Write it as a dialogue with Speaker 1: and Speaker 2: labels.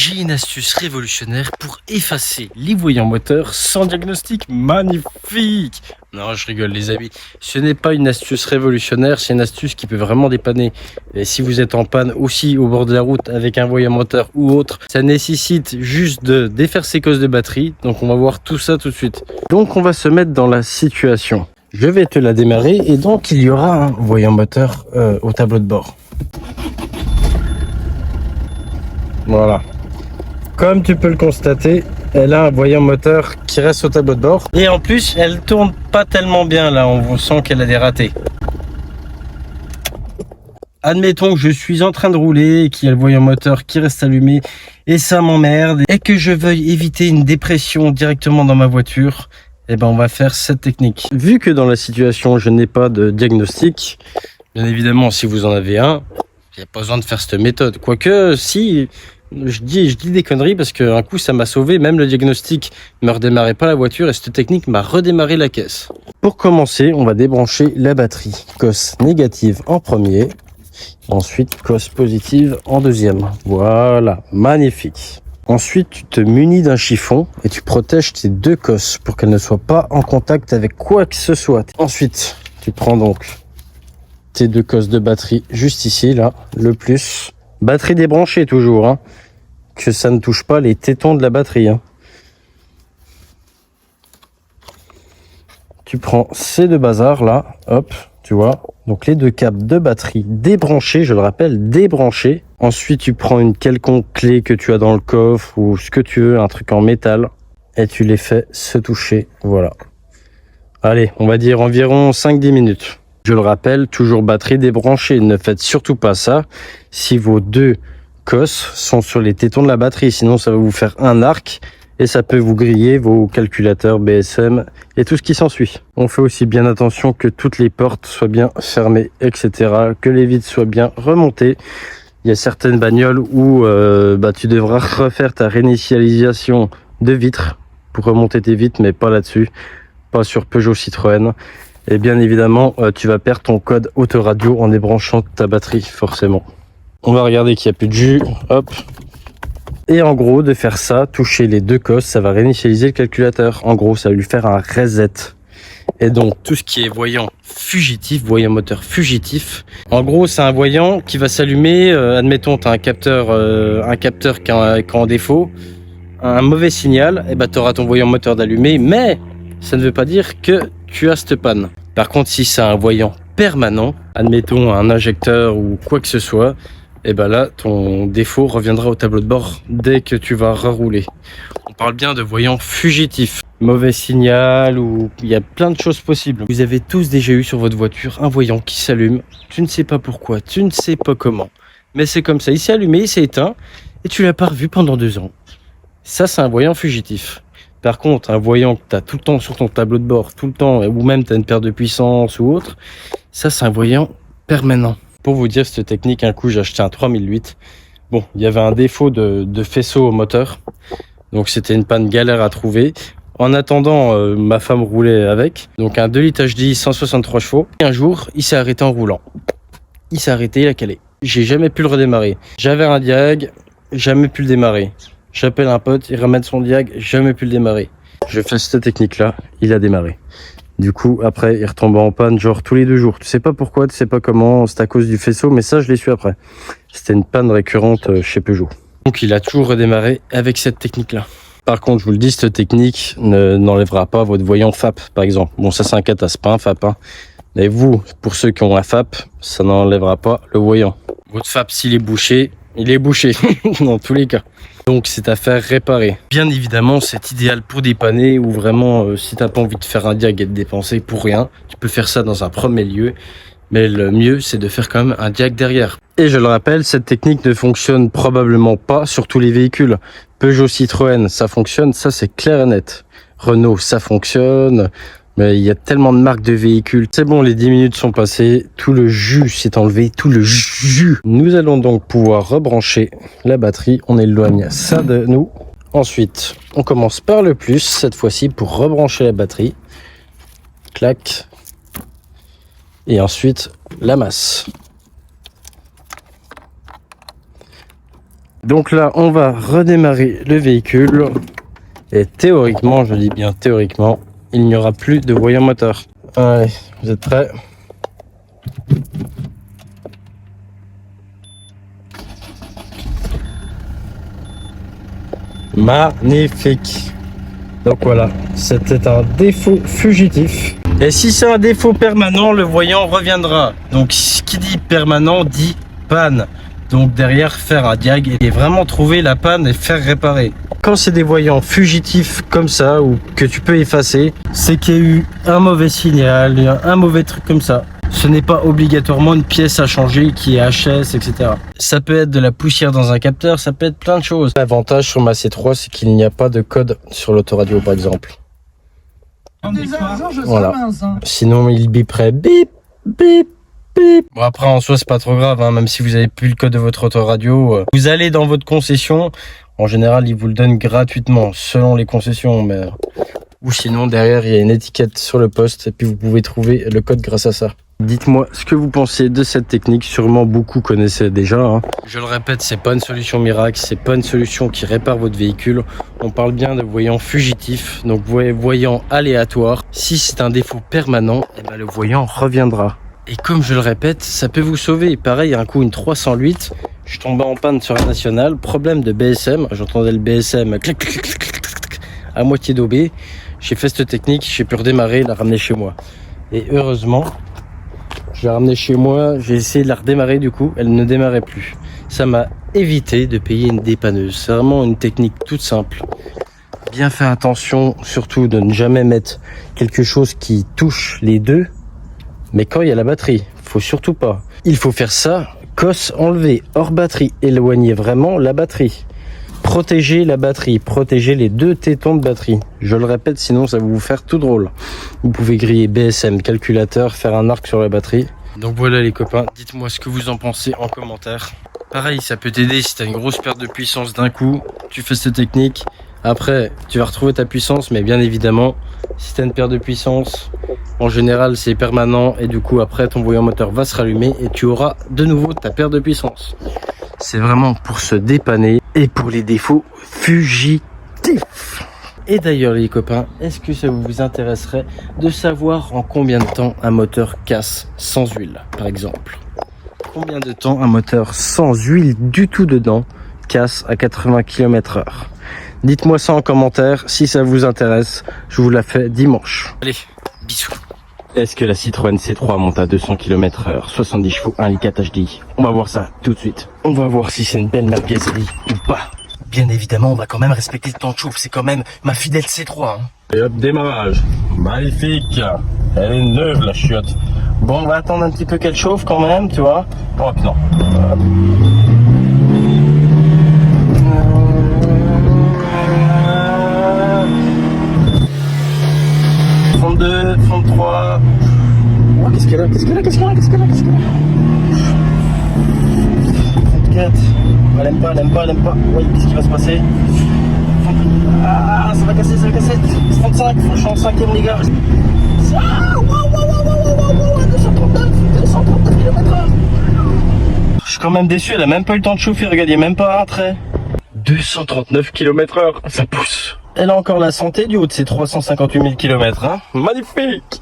Speaker 1: J'ai une astuce révolutionnaire pour effacer les voyants moteurs sans diagnostic. Magnifique! Non, je rigole les amis. Ce n'est pas une astuce révolutionnaire, c'est une astuce qui peut vraiment dépanner. Et si vous êtes en panne aussi au bord de la route avec un voyant moteur ou autre, ça nécessite juste de défaire ses cosses de batterie. Donc on va voir tout ça tout de suite. Donc on va se mettre dans la situation. Je vais te la démarrer et donc il y aura un voyant moteur au tableau de bord. Voilà. Comme tu peux le constater, elle a un voyant moteur qui reste au tableau de bord. Et en plus, elle tourne pas tellement bien là, on sent qu'elle a des ratés. Admettons que je suis en train de rouler et qu'il y a le voyant moteur qui reste allumé et ça m'emmerde et que je veuille éviter une dépression directement dans ma voiture, eh ben on va faire cette technique. Vu que dans la situation, je n'ai pas de diagnostic, bien évidemment, si vous en avez un, il n'y a pas besoin de faire cette méthode. Quoique, si... Je dis des conneries parce qu'un coup ça m'a sauvé, même le diagnostic ne me redémarrait pas la voiture et cette technique m'a redémarré la caisse. Pour commencer, on va débrancher la batterie. COS négative en premier, ensuite COS positive en deuxième. Voilà, magnifique. Ensuite, tu te munis d'un chiffon et tu protèges tes deux COS pour qu'elles ne soient pas en contact avec quoi que ce soit. Ensuite, tu prends donc tes deux COS de batterie juste ici, là, le plus. Batterie débranchée toujours, hein. Que ça ne touche pas les tétons de la batterie. Hein. Tu prends ces deux bazars là, hop, tu vois. Donc les deux câbles de batterie débranchés, je le rappelle, débranchés. Ensuite, tu prends une quelconque clé que tu as dans le coffre ou ce que tu veux, un truc en métal, et tu les fais se toucher. Voilà. Allez, on va dire environ 5-10 minutes. Je le rappelle, toujours batterie débranchée. Ne faites surtout pas ça si vos deux COS sont sur les tétons de la batterie. Sinon, ça va vous faire un arc et ça peut vous griller vos calculateurs BSM et tout ce qui s'ensuit. On fait aussi bien attention que toutes les portes soient bien fermées, etc. Que les vitres soient bien remontées. Il y a certaines bagnoles où tu devras refaire ta réinitialisation de vitres pour remonter tes vitres, mais pas là-dessus. Pas sur Peugeot Citroën. Et bien évidemment, tu vas perdre ton code autoradio en débranchant ta batterie, forcément. On va regarder qu'il n'y a plus de jus, hop. Et en gros, de faire ça, toucher les deux COS, ça va réinitialiser le calculateur. En gros, ça va lui faire un reset. Et donc, tout ce qui est voyant fugitif, voyant moteur fugitif, en gros, c'est un voyant qui va s'allumer, admettons, tu as un capteur qui est en défaut, un mauvais signal, et tu auras ton voyant moteur d'allumé, mais ça ne veut pas dire que tu as cette panne. Par contre, si c'est un voyant permanent, admettons un injecteur ou quoi que ce soit, et là, ton défaut reviendra au tableau de bord dès que tu vas rerouler. On parle bien de voyant fugitif. Mauvais signal ou il y a plein de choses possibles. Vous avez tous déjà eu sur votre voiture un voyant qui s'allume. Tu ne sais pas pourquoi, tu ne sais pas comment. Mais c'est comme ça, il s'est allumé, il s'est éteint et tu l'as pas revu pendant 2 ans. Ça, c'est un voyant fugitif. Par contre, un voyant que tu as tout le temps sur ton tableau de bord, tout le temps, ou même tu as une perte de puissance ou autre, ça c'est un voyant permanent. Pour vous dire cette technique, un coup j'ai acheté un 3008. Bon, il y avait un défaut de faisceau au moteur, donc c'était une panne galère à trouver. En attendant, ma femme roulait avec, donc un 2 litres HDI 163 chevaux. Et un jour, il s'est arrêté en roulant. Il s'est arrêté, il a calé. J'ai jamais pu le redémarrer. J'avais un diag, jamais pu le démarrer. J'appelle un pote, il ramène son diag, jamais pu le démarrer. Je fais cette technique-là, il a démarré. Du coup, après, il retombe en panne, genre tous les 2 jours. Tu sais pas pourquoi, tu sais pas comment, c'est à cause du faisceau, mais ça, je l'ai su après. C'était une panne récurrente chez Peugeot. Donc, il a toujours redémarré avec cette technique-là. Par contre, je vous le dis, cette technique n'enlèvera pas votre voyant FAP, par exemple. Bon, ça, c'est un CATA, c'est pas un FAP. Hein. Mais vous, pour ceux qui ont un FAP, ça n'enlèvera pas le voyant. Votre FAP, s'il est bouché, il est bouché, dans tous les cas. Donc c'est à faire réparer. Bien évidemment, c'est idéal pour dépanner ou vraiment si t'as pas envie de faire un diag et de dépenser pour rien, tu peux faire ça dans un premier lieu. Mais le mieux, c'est de faire quand même un diag derrière. Et je le rappelle, cette technique ne fonctionne probablement pas sur tous les véhicules. Peugeot, Citroën, ça fonctionne, ça c'est clair et net. Renault, ça fonctionne. Mais il y a tellement de marques de véhicules. C'est bon, les 10 minutes sont passées. Tout le jus s'est enlevé. Tout le jus. Nous allons donc pouvoir rebrancher la batterie. On éloigne ça de nous. Ensuite, on commence par le plus, cette fois-ci, pour rebrancher la batterie. Clac. Et ensuite, la masse. Donc là, on va redémarrer le véhicule. Et théoriquement, je dis bien théoriquement, il n'y aura plus de voyant moteur. Allez, vous êtes prêts? Magnifique. Donc voilà, c'était un défaut fugitif. Et si c'est un défaut permanent, le voyant reviendra. Donc ce qui dit permanent dit panne. Donc derrière, faire un diag et vraiment trouver la panne et faire réparer. Quand c'est des voyants fugitifs comme ça, ou que tu peux effacer, c'est qu'il y a eu un mauvais signal, un mauvais truc comme ça. Ce n'est pas obligatoirement une pièce à changer qui est HS, etc. Ça peut être de la poussière dans un capteur, ça peut être plein de choses. L'avantage sur ma C3, c'est qu'il n'y a pas de code sur l'autoradio, par exemple. Voilà. Sinon, il biperait bip, bip. Bon, après en soi c'est pas trop grave, hein, même si vous avez plus le code de votre autoradio, vous allez dans votre concession, en général ils vous le donnent gratuitement selon les concessions, mais ou sinon derrière il y a une étiquette sur le poste et puis vous pouvez trouver le code grâce à ça. Dites-moi ce que vous pensez de cette technique, sûrement beaucoup connaissaient déjà, hein. Je le répète, c'est pas une solution miracle, c'est pas une solution qui répare votre véhicule, on parle bien de voyant fugitif, donc voyant aléatoire. Si c'est un défaut permanent, eh ben, le voyant reviendra. Et comme je le répète, ça peut vous sauver. Pareil, un coup, une 308, je tombais en panne sur un national, problème de BSM, j'entendais le BSM clac, clac, clac, clac, clac, à moitié daubé. J'ai fait cette technique, j'ai pu redémarrer, la ramener chez moi. Et heureusement, je l'ai ramenée chez moi, j'ai essayé de la redémarrer du coup, elle ne démarrait plus. Ça m'a évité de payer une dépanneuse. C'est vraiment une technique toute simple. Bien faire attention, surtout de ne jamais mettre quelque chose qui touche les deux. Mais quand il y a la batterie, faut surtout pas. Il faut faire ça, cosse enlevée, hors batterie, éloigner vraiment la batterie. Protéger la batterie, protéger les deux tétons de batterie. Je le répète, sinon ça va vous faire tout drôle. Vous pouvez griller BSM, calculateur, faire un arc sur la batterie. Donc voilà les copains, dites-moi ce que vous en pensez en commentaire. Pareil, ça peut t'aider si tu as une grosse perte de puissance d'un coup, tu fais cette technique. Après, tu vas retrouver ta puissance, mais bien évidemment, si tu as une perte de puissance, en général, c'est permanent et du coup, après, ton voyant moteur va se rallumer et tu auras de nouveau ta perte de puissance. C'est vraiment pour se dépanner et pour les défauts fugitifs. Et d'ailleurs, les copains, est-ce que ça vous intéresserait de savoir en combien de temps un moteur casse sans huile, par exemple? Combien de temps un moteur sans huile du tout dedans casse à 80 km/h? Dites-moi ça en commentaire si ça vous intéresse. Je vous la fais dimanche. Allez, bisous. Est-ce que la Citroën C3 monte à 200 km/h, 70 chevaux, 1 litre HDI? On va voir ça tout de suite. On va voir si c'est une belle merguezerie ou pas. Bien évidemment, on va quand même respecter le temps de chauffe. C'est quand même ma fidèle C3. Hein. Et hop, démarrage. Magnifique. Elle est neuve, la chiotte. Bon, on va attendre un petit peu qu'elle chauffe quand même, tu vois. Oh, non. Hop. 32, 33. Oh, qu'est-ce qu'elle a? 24. Elle aime pas. Oui, qu'est-ce qui va se passer? Ah, ça va casser. 35, je suis en 5ème, les gars. Ah, 239 km/h. Je suis quand même déçu, elle a même pas eu le temps de chauffer, regarde, il n'y a même pas un trait. 239 km/h, ça pousse. Elle a encore la santé du haut de ses 358 000 km, hein. Magnifique.